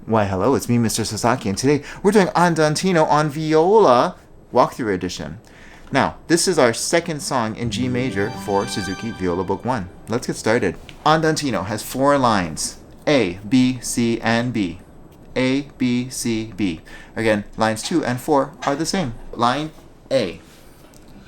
Why, hello, it's me, MrSasaki, and today we're doing Andantino on Viola Walkthrough Edition. Now, this is our second song in G major for Suzuki Viola Book 1. Let's get started. Andantino has 4 lines. A, B, C, and B. A, B, C, B. Again, lines 2 and 4 are the same. Line A,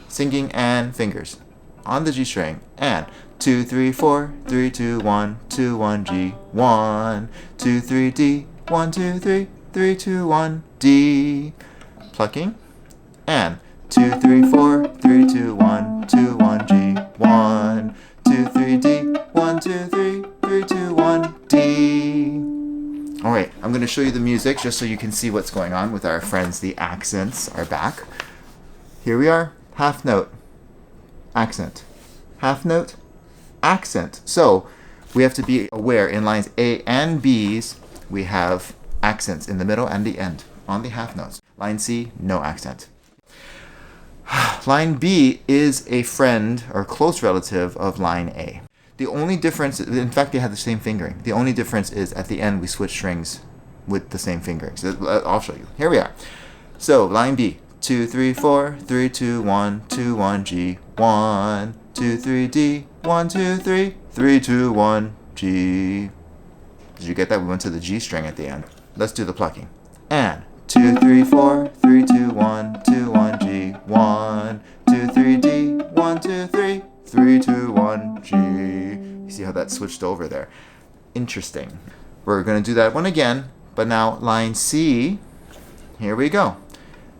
singing and fingers on the G string, and 2, 3, 4, 3, 2, 1, 2, 1, G, 1, 2, 3, D, 1, 2, 3, 3, 2, 1, D. Plucking, and 2, 3, 4, 3, 2, 1, 2, 1, G, 1, 2, 3, D, 1, 2, 3, 3, 2, 1, D. Alright, I'm going to show you the music just so you can see what's going on with our friends. The accents are back. Here we are. Half note, accent. Half note, accent. So we have to be aware in lines A and B's, we have accents in the middle and the end on the half notes. Line C, no accent. Line B is a friend or close relative of line A. The only difference, in fact, they have the same fingering. The only difference is at the end we switch strings with the same fingering. So I'll show you. Here we are. So line B, 2, 3, 4, 3, 2, 1, 2, 1, G, 1, 2, 3, D, 1, 2, 3, 3, 2, 1, G. Did you get that? We went to the G string at the end. Let's do the plucking. And 2, 3, 4, 3, 2, 1, 2, 1, G, 1, 2, 3, D, 1, 2, 3, 3, 2, 1, G. You see how that switched over there? Interesting. We're going to do that one again, but now line C. Here we go.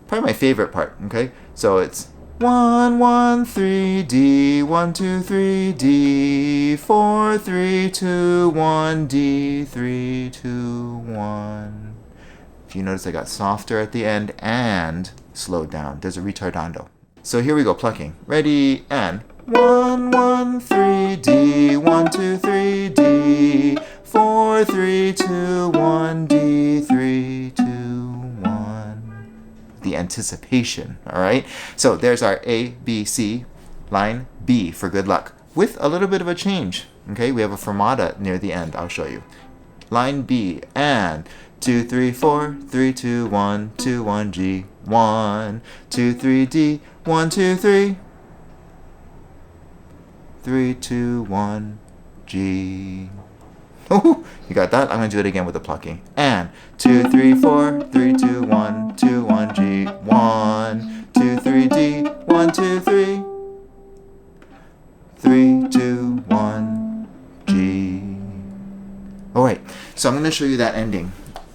Probably my favorite part, okay? So it's 1, 1, 3, D, 1, 2, 3, D, 4, 3, 2, 1, D, 3, 2, 1. If you notice I got softer at the end and slowed down. There's a retardando. So here we go, plucking. Ready, and 1, 1, 3, D, 1, 2, 3, D, 4, 3, 2, 1, D, 3, 2, 1. The anticipation, all right? So there's our A, B, C, line B for good luck, with a little bit of a change, okay? We have a fermata near the end, I'll show you. Line B, and 2, 3, 4, 3, 2, 1, 2, 1, G, 1, 2, 3, D, 1, 2, 3, 3, 2, 1, G. Oh, you got that? I'm going to do it again with the plucking. And 2, 3, 4, 3, 2, 1, 2, 1, G, 1, 2, 3, D, 1, 2, 3, 3, 2, 1, G. Alright, so I'm going to show you that ending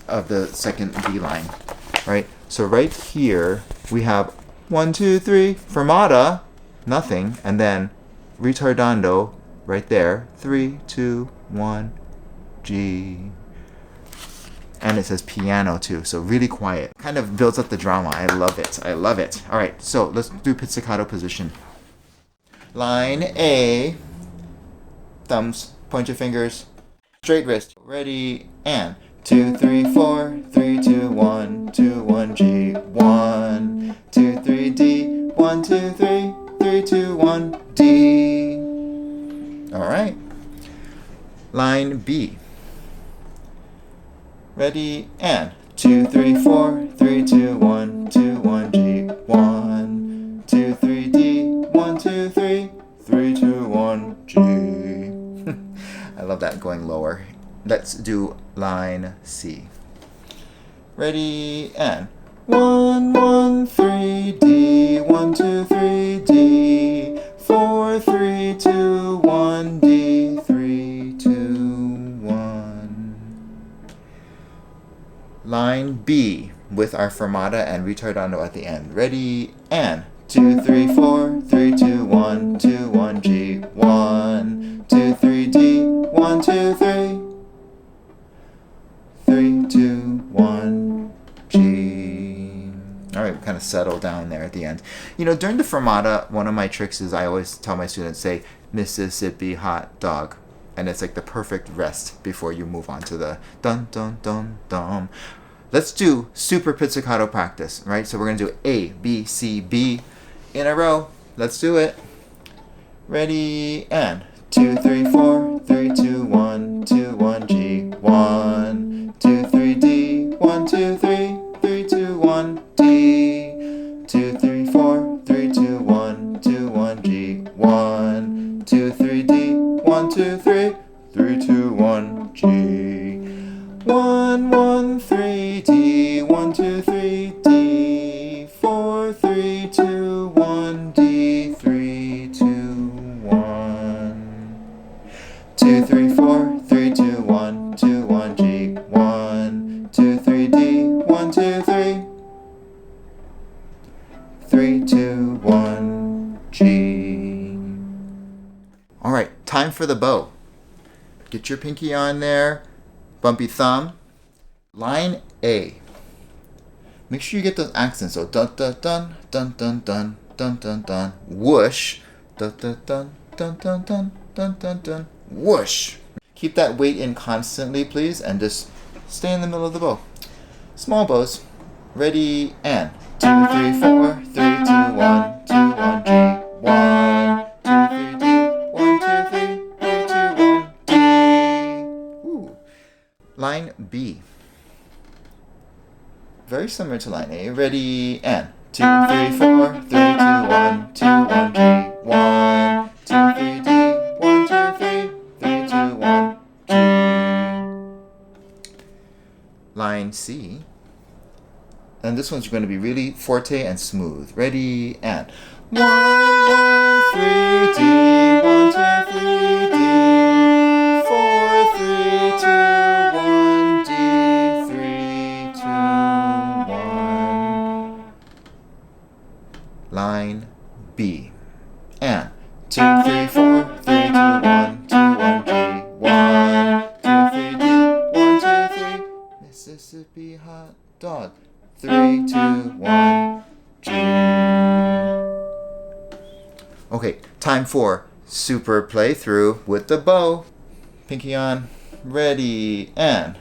of the second B line. Right? So right here, we have 1, 2, 3, fermata, nothing, and then retardando right there, 3, 2, 1, G. And it says piano too, so really quiet. Kind of builds up the drama. I love it. I love it. All right, so let's do pizzicato position. Line A, thumbs, point your fingers, straight wrist. Ready, and 2, 3, 4, 3, 2, 1, 2, 1, G, 1, 2, 3, D, 1, 2, 3, 3, 2, 1, D. All right. Line B. Ready, and 2, 3, 4, 3, 2, 1, 2, 1, G, 1, 2, 3, D, 1, 2, 3, 3, 2, 1, G. I love that going lower. Let's do line C. Ready, and 1, 1, 3, D, 1, 2, 3, D, 4, 3, 2, 1, D, 3, 2, 1. Line B with our fermata and retardando at the end. Ready, and 2, 3, 4, 3, 2, 1, 2, 1, G, 1, 2, 3, D, 1, 2, 3, 3, 2, 1, G. All right, we kind of settle down there at the end. You know, during the fermata, one of my tricks is I always tell my students, say, Mississippi hot dog. And it's like the perfect rest before you move on to the dun, dun, dun, dun. Let's do super pizzicato practice, right? So we're going to do A, B, C, B in a row. Let's do it. Ready, and 2, 3, 4, 3, 2, 1, 2, 1, G, 1, 2, 3, D, 1, 2, 3, 3, 2, 1, D. 2, 3, 4, 3, 2, 1, 2, 1, G. 1, 2, 3, D. 1, 2, 3, 3, 2, 1, G. 1, 1, 3, D. 1, 2, 3, D. 4, 3, 2, 1, D. 3, 2, 1. 2, 3, 4, 3, 2, 1, 2, 1, G. 1, 2, 3, D. 1, 2, 3. 3, 2, 1, G. All right, time for the bow. Get your pinky on there, bumpy thumb. Line A. Make sure you get those accents. So dun dun dun dun dun dun dun dun dun. Whoosh. Dun dun dun dun dun dun dun dun dun. Whoosh. Keep that weight in constantly, please, and just stay in the middle of the bow. Small bows. Ready and 2, 3, 4, 3, 2, 1, 2, 1, G. 1, 2, 3, D. 1, 2, 3, 3, 2, 1, D. Ooh. Line B. Very similar to line A. Ready and 2, 3, 4, 3, 2, 1, 2, 1, G. 1, 2, 3, D. 1, 2, 3, 3, 2, 1, G. Line C. And this one's going to be really forte and smooth. Ready and 1, 1, 3, D. 1, 2, 3, D. 4, 3, 2, 1, D. 3, 2, 1. Line B. And 2, 3, 4, 3, 2, 1, 2, 1, G. 1, 2, 3, D. 1, 2, 3. Mississippi hot dog. 3, 2, 1, G. Okay, time for super playthrough with the bow. Pinky on, ready, and.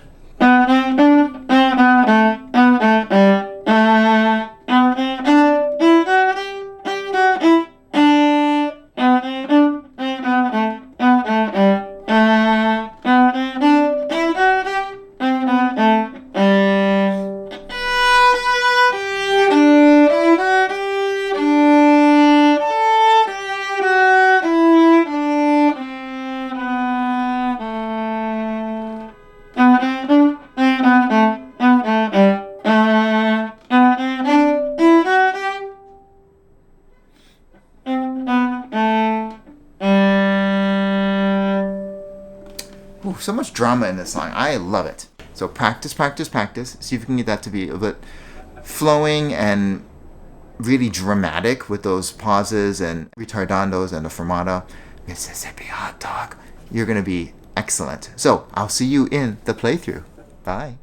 Ooh, so much drama in this song. I love it. So practice, practice, practice. See if you can get that to be a bit flowing and really dramatic with those pauses and retardandos and the fermata. Mississippi hot dog. You're going to be excellent. So I'll see you in the playthrough. Bye.